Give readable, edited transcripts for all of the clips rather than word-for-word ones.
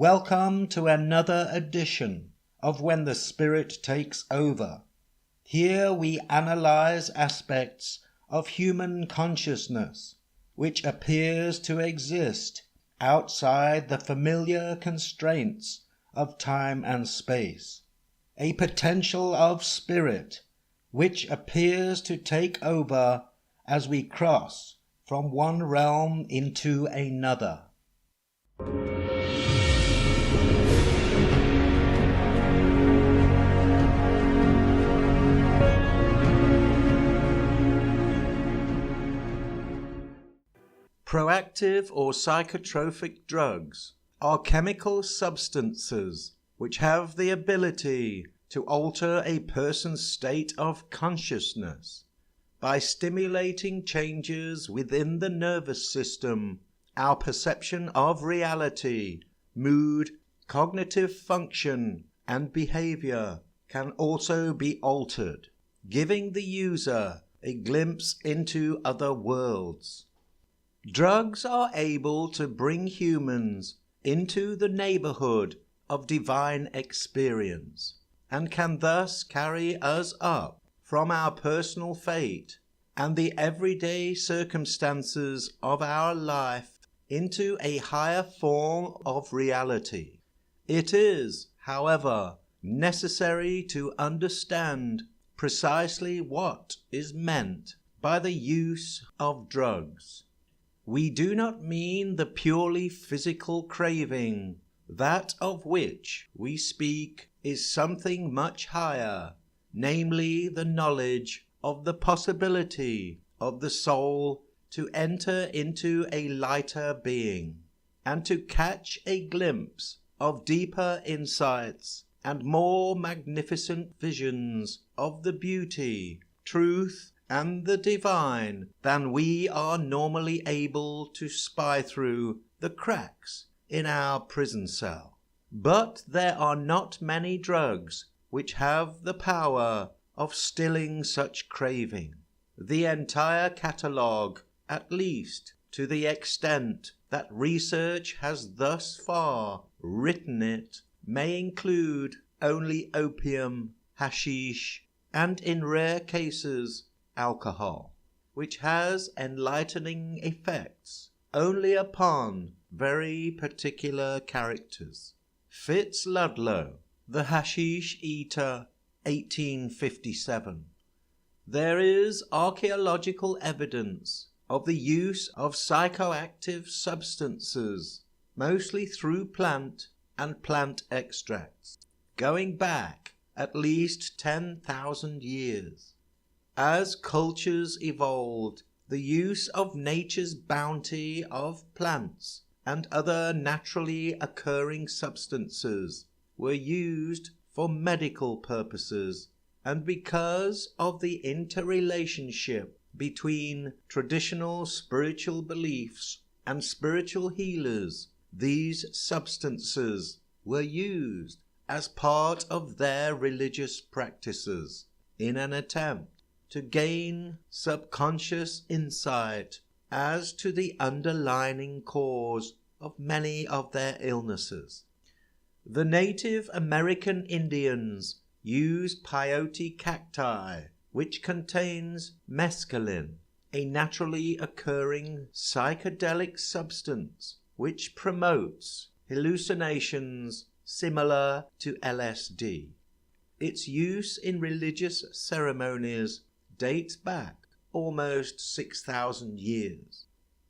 Welcome to another edition of When the Spirit Takes Over. Here we analyze aspects of human consciousness which appears to exist outside the familiar constraints of time and space. A potential of spirit which appears to take over as we cross from one realm into another. Proactive or psychotropic drugs are chemical substances which have the ability to alter a person's state of consciousness by stimulating changes within the nervous system. Our perception of reality, mood, cognitive function, and behavior can also be altered, giving the user a glimpse into other worlds. Drugs are able to bring humans into the neighborhood of divine experience and can thus carry us up from our personal fate and the everyday circumstances of our life into a higher form of reality. It is, however, necessary to understand precisely what is meant by the use of drugs. We do not mean the purely physical craving. That of which we speak is something much higher, namely the knowledge of the possibility of the soul to enter into a lighter being, and to catch a glimpse of deeper insights and more magnificent visions of the beauty, truth, and the divine than we are normally able to spy through the cracks in our prison cell. But there are not many drugs which have the power of stilling such craving. The entire catalogue, at least to the extent that research has thus far written it, may include only opium, hashish, and in rare cases alcohol, which has enlightening effects only upon very particular characters. Fitz Ludlow, The Hashish Eater, 1857. There is archaeological evidence of the use of psychoactive substances, mostly through plant and plant extracts, going back at least 10,000 years. As cultures evolved, the use of nature's bounty of plants and other naturally occurring substances were used for medical purposes, and because of the interrelationship between traditional spiritual beliefs and spiritual healers, these substances were used as part of their religious practices in an attempt to gain subconscious insight as to the underlying cause of many of their illnesses. The Native American Indians use peyote cacti, which contains mescaline, a naturally occurring psychedelic substance which promotes hallucinations similar to LSD. Its use in religious ceremonies dates back almost 6,000 years.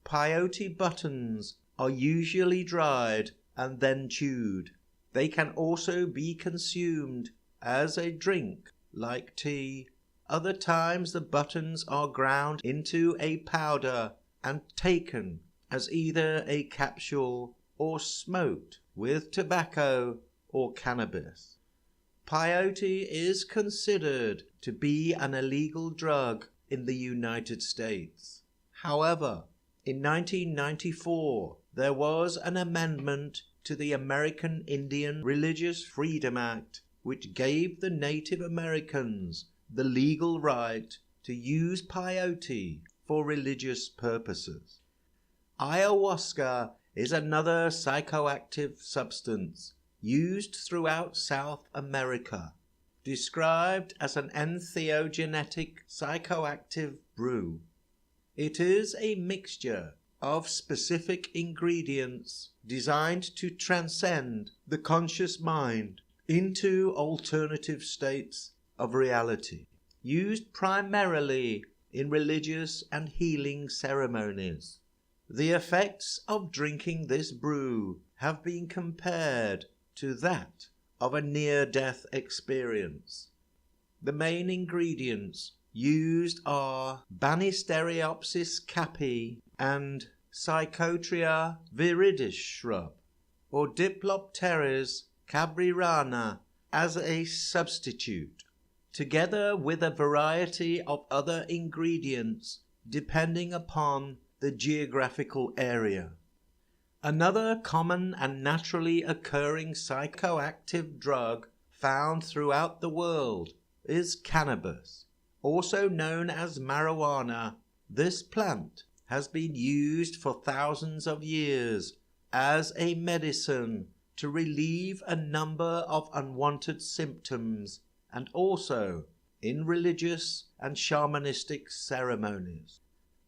Peyote buttons are usually dried and then chewed. They can also be consumed as a drink like tea. Other times the buttons are ground into a powder and taken as either a capsule or smoked with tobacco or cannabis. Peyote is considered to be an illegal drug in the United States. However, in 1994, there was an amendment to the American Indian Religious Freedom Act which gave the Native Americans the legal right to use peyote for religious purposes. Ayahuasca is another psychoactive substance used throughout South America, described as an entheogenetic psychoactive brew. It is a mixture of specific ingredients designed to transcend the conscious mind into alternative states of reality, used primarily in religious and healing ceremonies. The effects of drinking this brew have been compared to that of a near-death experience. The main ingredients used are Banisteriopsis caapi and Psychotria viridis shrub, or Diplopteris cabrirana as a substitute, together with a variety of other ingredients depending upon the geographical area. Another common and naturally occurring psychoactive drug found throughout the world is cannabis, also known as marijuana. This plant has been used for thousands of years as a medicine to relieve a number of unwanted symptoms, and also in religious and shamanistic ceremonies.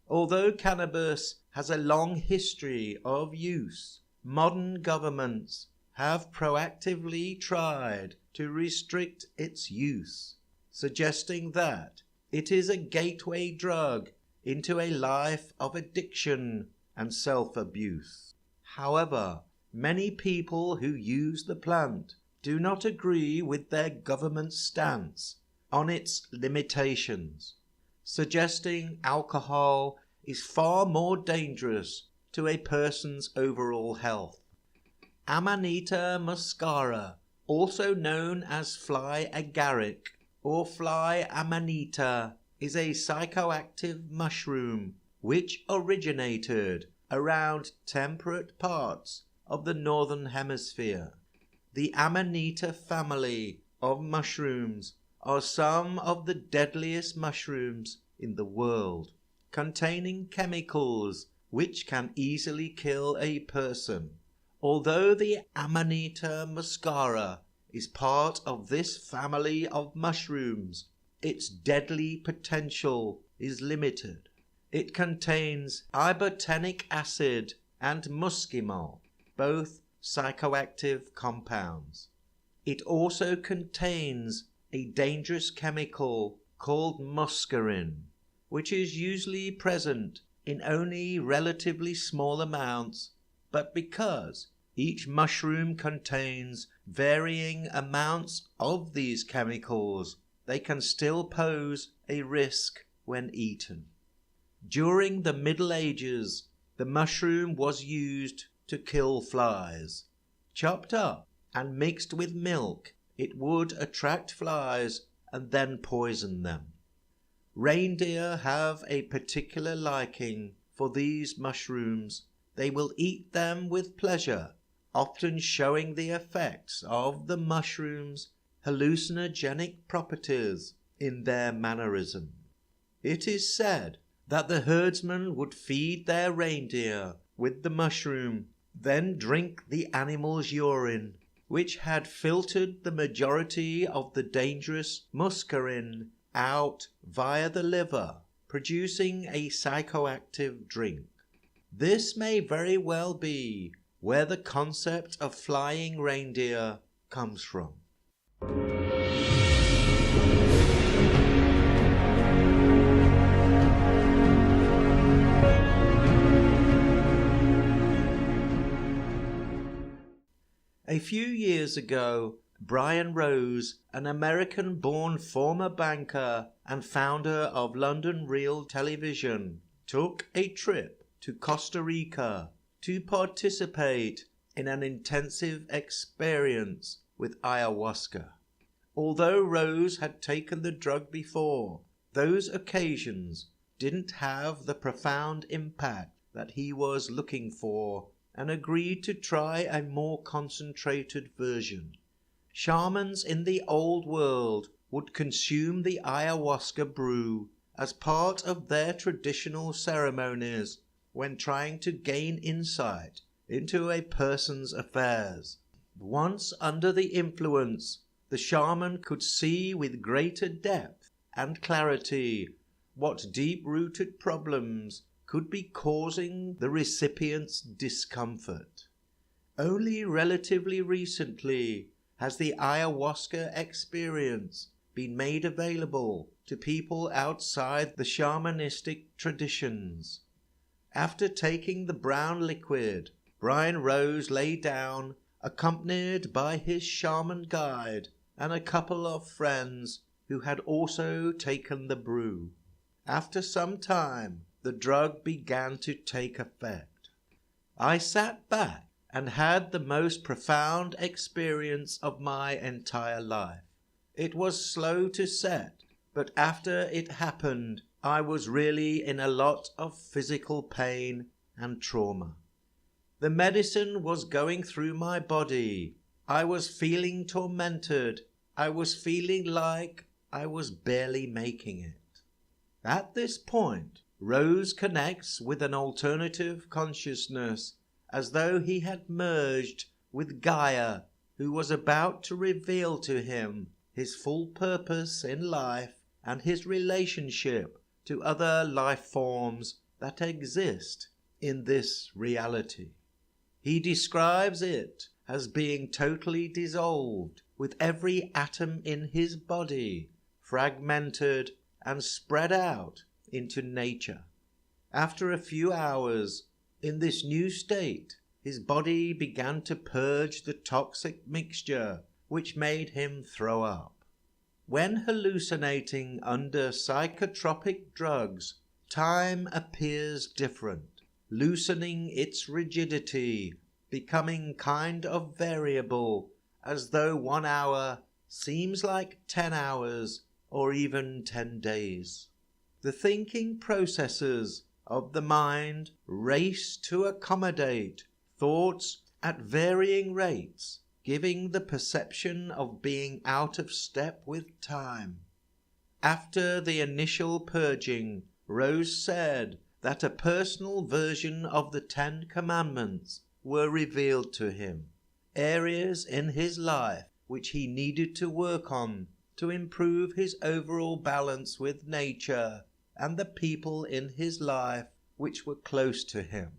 Although cannabis has a long history of use, modern governments have proactively tried to restrict its use, suggesting that it is a gateway drug into a life of addiction and self-abuse. However, many people who use the plant do not agree with their government's stance on its limitations, suggesting alcohol is far more dangerous to a person's overall health. Amanita muscara, also known as fly agaric or fly amanita, is a psychoactive mushroom which originated around temperate parts of the northern hemisphere. The Amanita family of mushrooms are some of the deadliest mushrooms in the world, containing chemicals which can easily kill a person. Although the Amanita muscara is part of this family of mushrooms, its deadly potential is limited. It contains ibotenic acid and muscimol, both psychoactive compounds. It also contains a dangerous chemical called muscarine, which is usually present in only relatively small amounts, but because each mushroom contains varying amounts of these chemicals, they can still pose a risk when eaten. During the Middle Ages, the mushroom was used to kill flies. Chopped up and mixed with milk, it would attract flies and then poison them. Reindeer have a particular liking for these mushrooms. They will eat them with pleasure, often showing the effects of the mushroom's hallucinogenic properties in their mannerism. It is said that the herdsman would feed their reindeer with the mushroom, then drink the animal's urine, which had filtered the majority of the dangerous muscarine out via the liver, producing a psychoactive drink. This may very well be where the concept of flying reindeer comes from. A few years ago, Brian Rose, an American-born former banker and founder of London Real Television, took a trip to Costa Rica to participate in an intensive experience with ayahuasca. Although Rose had taken the drug before, those occasions didn't have the profound impact that he was looking for, and agreed to try a more concentrated version. Shamans in the old world would consume the ayahuasca brew as part of their traditional ceremonies when trying to gain insight into a person's affairs. Once under the influence, the shaman could see with greater depth and clarity what deep-rooted problems could be causing the recipient's discomfort. Only relatively recently has the ayahuasca experience been made available to people outside the shamanistic traditions. After taking the brown liquid, Brian Rose lay down, accompanied by his shaman guide and a couple of friends who had also taken the brew. After some time, the drug began to take effect. I sat back and had the most profound experience of my entire life. It was slow to set, but after it happened, I was really in a lot of physical pain and trauma. The medicine was going through my body. I was feeling tormented. I was feeling like I was barely making it. At this point, Rose connects with an alternative consciousness as though he had merged with Gaia, who was about to reveal to him his full purpose in life and his relationship to other life forms that exist in this reality. He describes it as being totally dissolved, with every atom in his body fragmented and spread out into nature. After a few hours, in this new state, his body began to purge the toxic mixture which made him throw up. When hallucinating under psychotropic drugs, time appears different, loosening its rigidity, becoming kind of variable, as though 1 hour seems like 10 hours or even 10 days. The thinking processes of the mind race to accommodate thoughts at varying rates, giving the perception of being out of step with time. After the initial purging, Rose said that a personal version of the 10 Commandments were revealed to him, areas in his life which he needed to work on to improve his overall balance with nature and the people in his life which were close to him.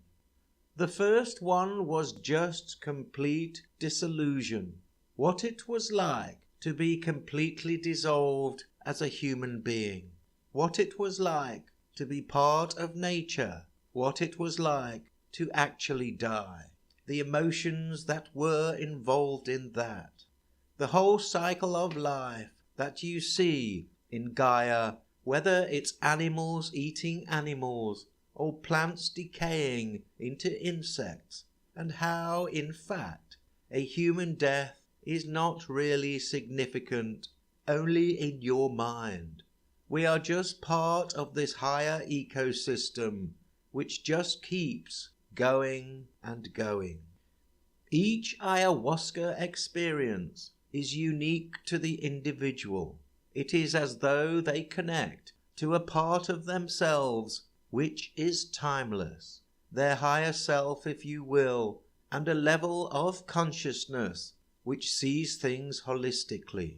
The first one was just complete disillusion, what it was like to be completely dissolved as a human being, what it was like to be part of nature, what it was like to actually die, the emotions that were involved in that, the whole cycle of life that you see in Gaia, whether it's animals eating animals or plants decaying into insects, and how, in fact, a human death is not really significant, only in your mind. We are just part of this higher ecosystem, which just keeps going and going. Each ayahuasca experience is unique to the individual. It is as though they connect to a part of themselves which is timeless, their higher self, if you will, and a level of consciousness which sees things holistically.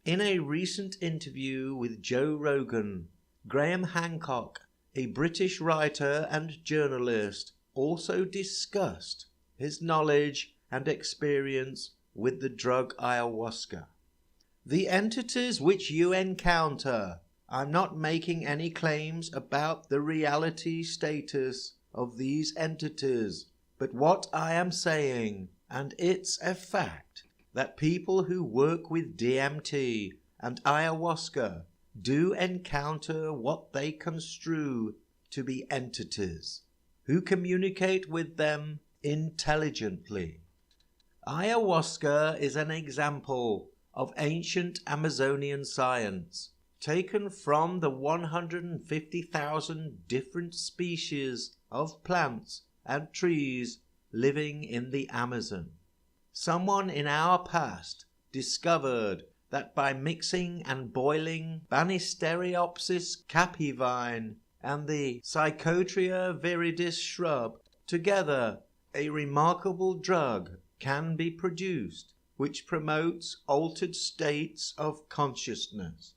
In a recent interview with Joe Rogan, Graham Hancock, a British writer and journalist, also discussed his knowledge and experience with the drug ayahuasca. The entities which you encounter, I'm not making any claims about the reality status of these entities, but what I am saying, and it's a fact, that people who work with DMT and ayahuasca do encounter what they construe to be entities, who communicate with them intelligently. Ayahuasca is an example of ancient Amazonian science, taken from the 150,000 different species of plants and trees living in the Amazon. Someone in our past discovered that by mixing and boiling Banisteriopsis capivine and the Psychotria viridis shrub together, a remarkable drug can be produced which promotes altered states of consciousness.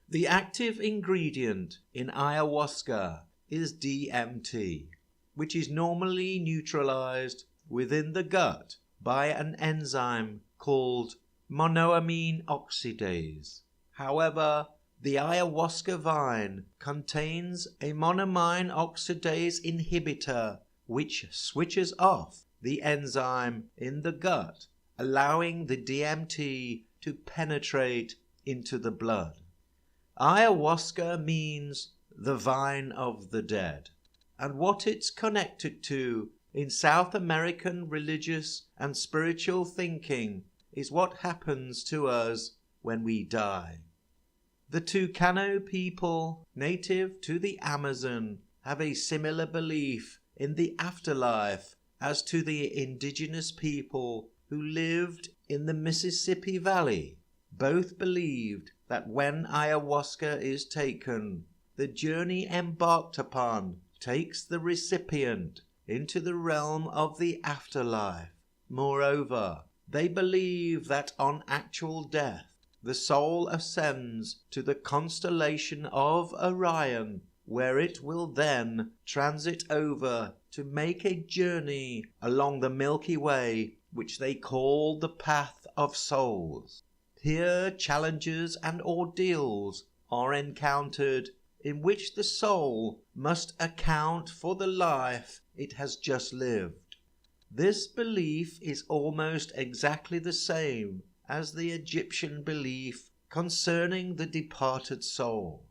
The active ingredient in ayahuasca is DMT, which is normally neutralized within the gut by an enzyme called monoamine oxidase. However, the ayahuasca vine contains a monoamine oxidase inhibitor which switches off the enzyme in the gut, allowing the DMT to penetrate into the blood. Ayahuasca means the vine of the dead, and what it's connected to in South American religious and spiritual thinking is what happens to us when we die. The Tucano people native to the Amazon have a similar belief in the afterlife as to the indigenous people who lived in the Mississippi Valley. Both believed that when ayahuasca is taken, the journey embarked upon takes the recipient into the realm of the afterlife. Moreover, they believe that on actual death, the soul ascends to the constellation of Orion, where it will then transit over to make a journey along the Milky Way, which they call the Path of Souls. Here challenges and ordeals are encountered in which the soul must account for the life it has just lived. This belief is almost exactly the same as the Egyptian belief concerning the departed soul.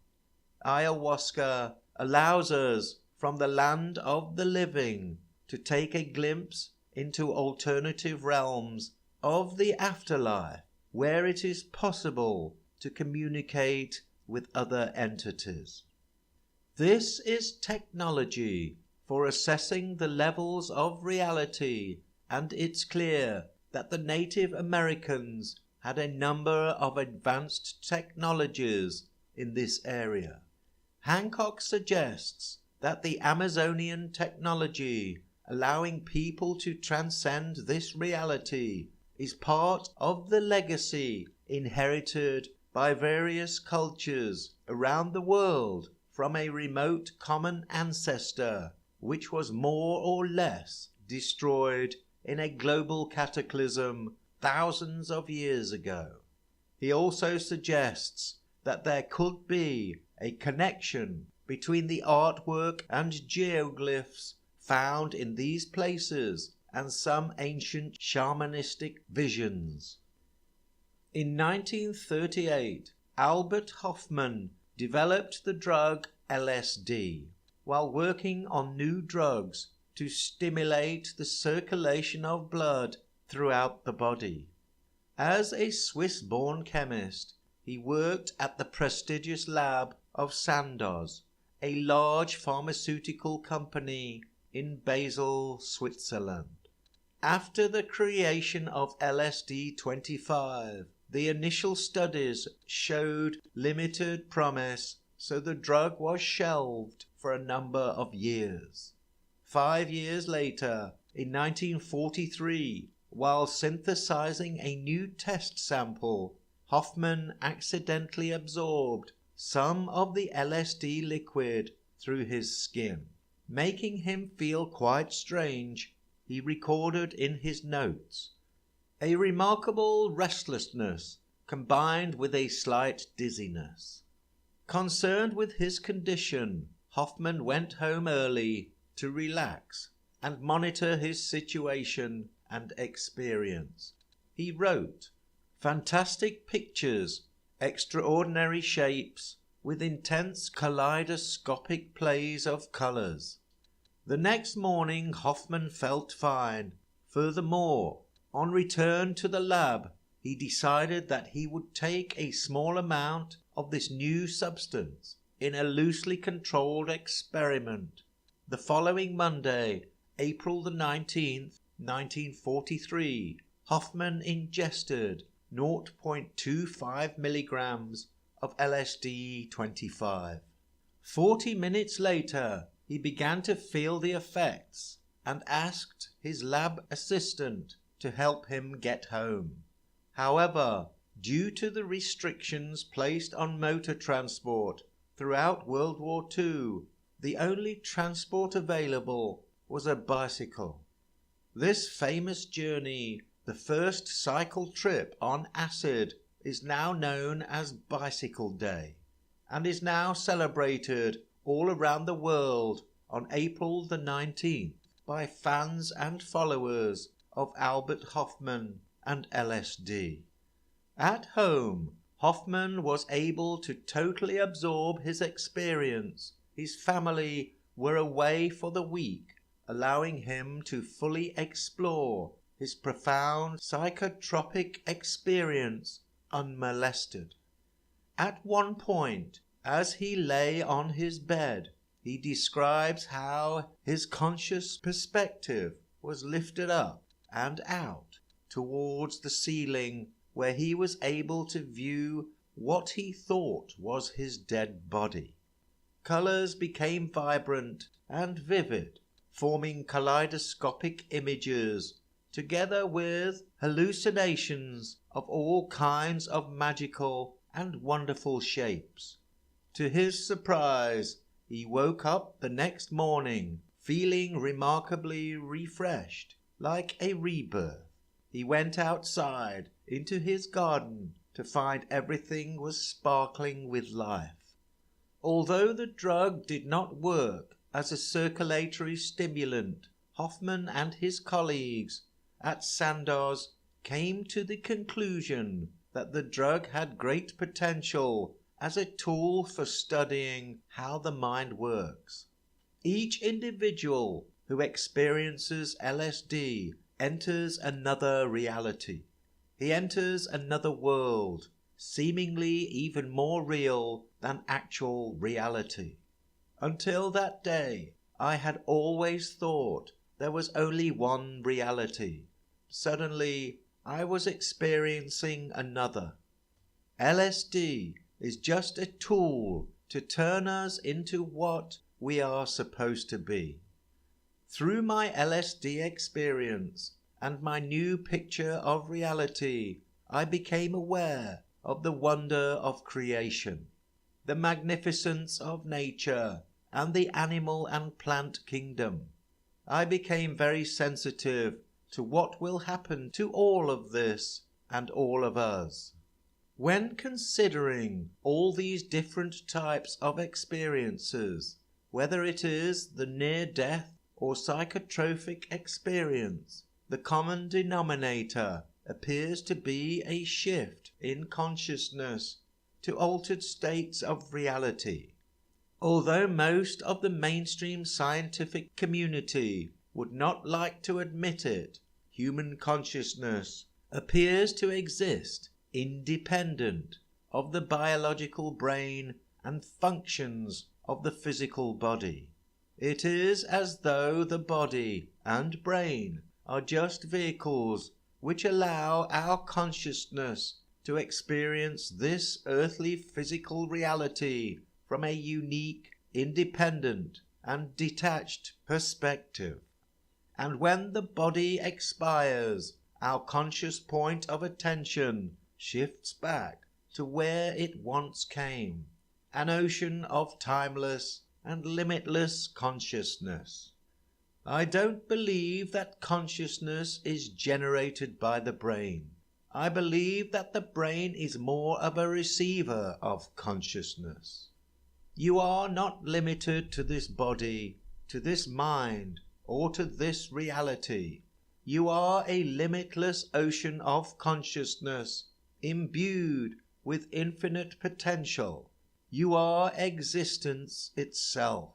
Ayahuasca allows us from the land of the living to take a glimpse into alternative realms of the afterlife, where it is possible to communicate with other entities. This is technology for assessing the levels of reality, and it's clear that the Native Americans had a number of advanced technologies in this area. Hancock suggests that the Amazonian technology allowing people to transcend this reality is part of the legacy inherited by various cultures around the world from a remote common ancestor which was more or less destroyed in a global cataclysm thousands of years ago. He also suggests that there could be a connection between the artwork and geoglyphs found in these places and some ancient shamanistic visions. In 1938, Albert Hofmann developed the drug LSD while working on new drugs to stimulate the circulation of blood throughout the body. As a Swiss-born chemist, he worked at the prestigious lab of Sandoz, a large pharmaceutical company in Basel, Switzerland. After the creation of LSD-25, the initial studies showed limited promise, so the drug was shelved for a number of years. 5 years later, in 1943, while synthesizing a new test sample, Hoffman accidentally absorbed some of the LSD liquid through his skin, making him feel quite strange. He recorded in his notes a remarkable restlessness combined with a slight dizziness. Concerned with his condition, Hoffman went home early to relax and monitor his situation and experience. He wrote, "Fantastic pictures, extraordinary shapes, with intense kaleidoscopic plays of colors." The next morning Hoffman felt fine. Furthermore, on return to the lab, he decided that he would take a small amount of this new substance in a loosely controlled experiment. The following Monday, April the 19th, 1943, Hoffman ingested 0.25 milligrams of LSD-25. 40 minutes later, he began to feel the effects and asked his lab assistant to help him get home. However, due to the restrictions placed on motor transport throughout World War II, the only transport available was a bicycle. This famous journey, the first cycle trip on acid, is now known as Bicycle Day and is now celebrated all around the world on April the 19th by fans and followers of Albert Hoffman and LSD. At home, Hoffman was able to totally absorb his experience. His family were away for the week, allowing him to fully explore his profound psychotropic experience unmolested. At one point, as he lay on his bed, he describes how his conscious perspective was lifted up and out towards the ceiling, where he was able to view what he thought was his dead body. Colors became vibrant and vivid, forming kaleidoscopic images, together with hallucinations of all kinds of magical and wonderful shapes. To his surprise, he woke up the next morning feeling remarkably refreshed, like a rebirth. He went outside into his garden to find everything was sparkling with life. Although the drug did not work as a circulatory stimulant, Hoffman and his colleagues at Sandoz came to the conclusion that the drug had great potential as a tool for studying how the mind works. Each individual who experiences LSD enters another reality. He enters another world, seemingly even more real than actual reality. Until that day, I had always thought there was only one reality. Suddenly, I was experiencing another. LSD is just a tool to turn us into what we are supposed to be. Through my LSD experience and my new picture of reality, I became aware of the wonder of creation, the magnificence of nature, and the animal and plant kingdom. I became very sensitive to what will happen to all of this and all of us. When considering all these different types of experiences, whether it is the near-death or psychotropic experience, the common denominator appears to be a shift in consciousness to altered states of reality. Although most of the mainstream scientific community would not like to admit it, human consciousness appears to exist independent of the biological brain and functions of the physical body. It is as though the body and brain are just vehicles which allow our consciousness to experience this earthly physical reality from a unique, independent, and detached perspective. And when the body expires, our conscious point of attention shifts back to where it once came, an ocean of timeless and limitless consciousness. I don't believe that consciousness is generated by the brain. I believe that the brain is more of a receiver of consciousness. You are not limited to this body, to this mind, or to this reality. You are a limitless ocean of consciousness, imbued with infinite potential. You are existence itself.